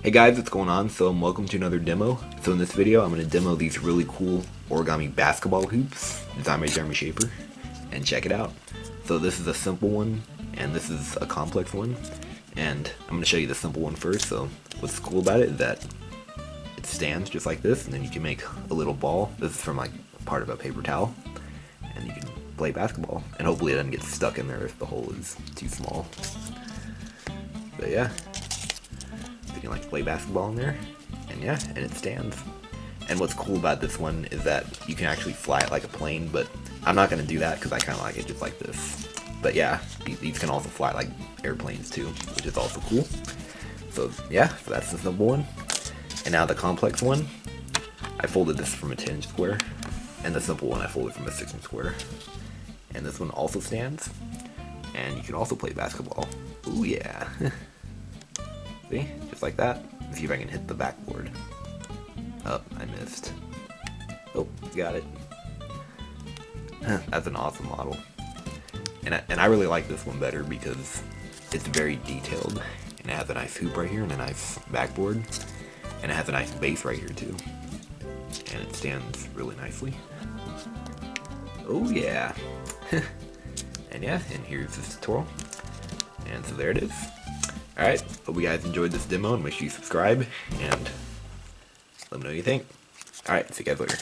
Hey guys, what's going on? Welcome to another demo. So in this video, I'm going to demo these really cool origami basketball hoops designed by Jeremy Shafer. And check it out. So this is a simple one, and this is a complex one. And I'm going to show you the simple one first. So what's cool about it is that it stands just like this, and then you can make a little ball. This is from like part of a paper towel. And you can play basketball. And hopefully it doesn't get stuck in there if the hole is too small. But yeah. You can like play basketball in there, and yeah, and it stands. And what's cool about this one is that you can actually fly it like a plane, but I'm not going to do that because I kind of like it just like this. But yeah, these can also fly like airplanes too, which is also cool. So yeah, so that's the simple one. And now the complex one, I folded this from a 10-inch square, and the simple one I folded from a 6-inch square. And this one also stands, and you can also play basketball. Ooh yeah. See? Just like that. Let's see if I can hit the backboard. Oh, I missed. Oh, got it. That's an awesome model. And I really like this one better because it's very detailed. And it has a nice hoop right here and a nice backboard. And it has a nice base right here too. And it stands really nicely. Oh yeah. And yeah, and here's this tutorial. And so there it is. Alright, hope you guys enjoyed this demo and make sure you subscribe and let me know what you think. Alright, see you guys later.